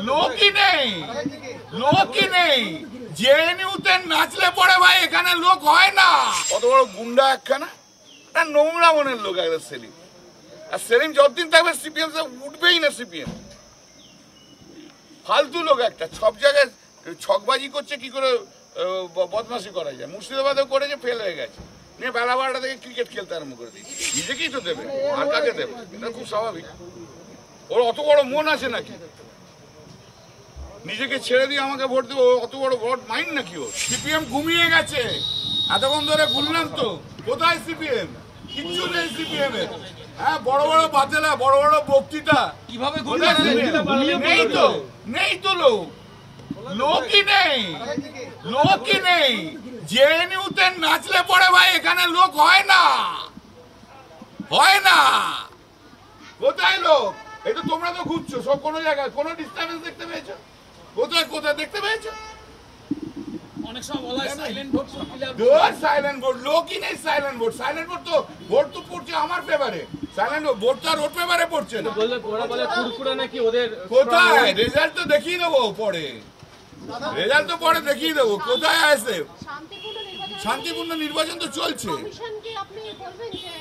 লোকই নেই, লোকই নেই। জেএনইউতে নাচলে পরে ভাই এখানে লোক হয় না। কত বড় গুন্ডা একখানা, নোংরা মনের লোক একটা সেলিম। আর সেলিম যতদিন থাকবে সিপিএম উঠবেই না। সিপিএম ফালতু লোক একটা, সব জায়গায় ছকবাজি করছে কি করে বদমাশি করা যায়। মুর্শিদাবাদেও করেছে, ফেল হয়ে গেছে, নিয়ে বেলা 12টা থেকে ক্রিকেট খেলতে আরম্ভ করে দিয়েছে। নিজেকেই তো দেবে, আর কাকে দেবে? এটা খুব স্বাভাবিক। ওর অত বড় মন আছে নাকি নিজেকে ছেড়ে দিয়ে আমাকে ভোট দেবো? অত বড় ভোট মাইন্ড নাকি ও? সিপিএম ঘুমিয়ে গেছে, এতক্ষণ ধরে বললাম তো। কোথায় সিপিএম? কিচ্ছু নেই সিপিএম এর। হ্যাঁ, বড় বড় বাতেলা, বড় বড় বক্তৃতা, কিভাবে নেই তো, নেই তো লোক, লোকই নেই, লোকই নেই। জেএনইউতে নাচলে পরে ভাই এখানে লোক হয় না, হয় না। কোথায় লোক? এই তো তোমরা তো ঘুরছো সব, কোনো জায়গায় কোনো ডিস্টার্বেন্স দেখতে পেয়েছো? কোথায় কোথায় দেখতে পেয়েছো? অনেক সময় বলা হয় সাইলেন্ট ভোট, সাইলেন্ট ভোট, লোকই নেই। সাইলেন্ট ভোট, সাইলেন্ট ভোট তো ভোট তো পড়ছে আমার ফেভারে। সাইলেন্ট ভোট তো আর ওর ফেভারে পড়ছে না। কোথায় রেজাল্ট তো দেখিয়ে দেবো পরে, রেজাল্ট তো পরে দেখিয়ে দেবো কোথায় আসে। শান্তিপূর্ণ নির্বাচন তো চলছে,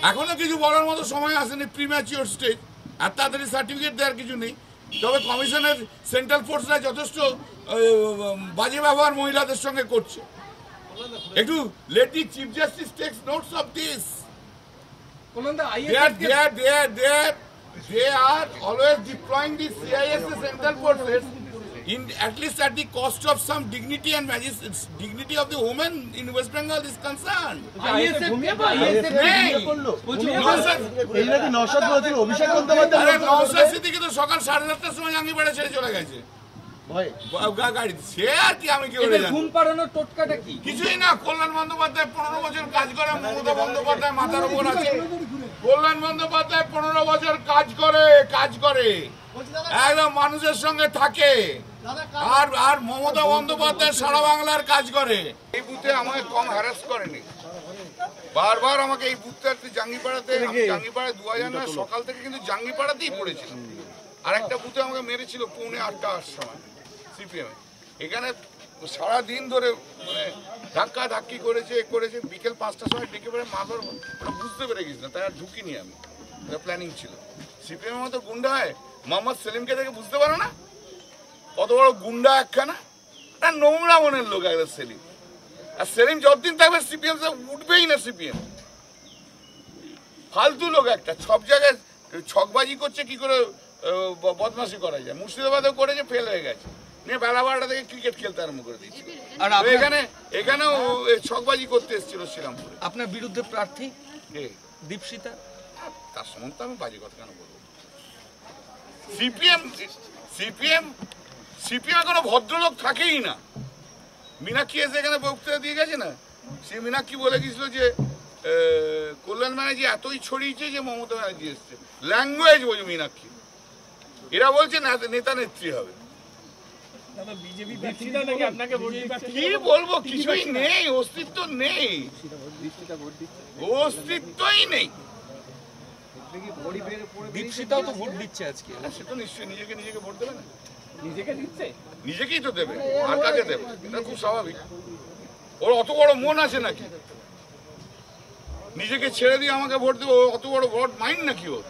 এখনো কিছু বলার মতো সময় আসেনি। প্রিম্যাচিওর স্টেজ, আর তাড়াতাড়ি সার্টিফিকেট দেওয়ার কিছু নেই। তবে কমিশনের সেন্ট্রাল ফোর্সরা যথেষ্ট বাজে ব্যবহার মহিলাদের সঙ্গে করছে। একটু late the chief justice takes notes of this. They are always deploying the CIS central forces in at least at the cost of some dignity and dignity of the women in West Bengal is concerned. Naushad Siddiqui তো সকাল 7:30টার সময় জাঙ্গিপাড়া ছেড়ে চলে গেছে গাড়ি। সে আর কি, আমি কি করে জানি? ঘুম পাড়ানোর টোটকাটা কি? কিছুই না। কল্যাণ বন্দ্যোপাধ্যায় 15 বছর কাজ করে, মমতা বন্দ্যোপাধ্যায় মাথার উপর আছে। কল্যাণ বন্দ্যোপাধ্যায় 15 বছর কাজ করে একদম মানুষের সঙ্গে থাকে। আর মমতা বন্দ্যোপাধ্যায় সারা বাংলার কাজ করে। এই বুথে আমাকে কম হ্যারাস করেনি, বারবার আমাকে এই বুথটা জাঙ্গিপাড়াতে, জাঙ্গিপাড়ায় 2009 সকাল থেকে কিন্তু জাঙ্গিপাড়াতেই পড়েছিলাম। আর একটা বুথে আমাকে মেরেছিল 7:45-8টার সময় সিপিএম। এখানে সারাদিন ধরে মানে ধাক্কা ধাক্কি করেছে, বিকেল 5টার সময় ডেকে পড়ে মাথার বুঝতে পেরে গেছি না, তাই আর ঢুকিনি আমি। এটা প্ল্যানিং ছিল। সিপিএম মতো গুন্ডা হয়, মোহাম্মদ সেলিমকে দেখে বুঝতে পারো না? কত বড় গুন্ডা একখানা, নোংরা মনের লোক একটা সেলিম। আর সেলিম যতদিন থাকবে সিপিএম উঠবেই না। সিপিএম ফালতু লোক একটা, সব জায়গায় ছকবাজি করছে কি করে বদমাশি করা যায়। মুর্শিদাবাদেও করেছে, ফেল হয়ে গেছে, নিয়ে বেলা 12টা থেকে ক্রিকেট খেলতে আরম্ভ করে দিয়েছে। আর এখানেও ছকবাজি করতে এসেছিল শ্রীরামপুরে। আপনার বিরুদ্ধে প্রার্থী দীপশিতা, তার সম্বন্ধে আমি বাজে কথা কেন বলবো? সিপিএম কোনো ভদ্রলোক থাকেই না। মীনাক্ষী এসে এখানে বক্তৃতা দিয়ে গেছে না, সে মীনাক্ষী বলে গেছিল যে কল্যাণ ব্যানার্জি এতই ছড়িয়েছে যে মমতা ব্যানার্জি এসছে। ল্যাঙ্গুয়েজ বোঝো মীনাক্ষী। এরা বলছে নেতা নেত্রী হবে। কি বলবো, কিছুই নেই, অস্তিত্ব নেই, অস্তিত্বই নেই। দীপশিতাও তো ভোট দিচ্ছে আজকে। সে তো নিশ্চয়ই নিজেকে ভোট দেবে না, নিজেকেই তো দেবে, আর কাকে দেবে? এটা খুব স্বাভাবিক। ওর অত বড় মন আছে নাকি নিজেকে ছেড়ে দিয়ে আমাকে ভোট দেবো? অত বড় ভোট মাইন্ড নাকি ওর?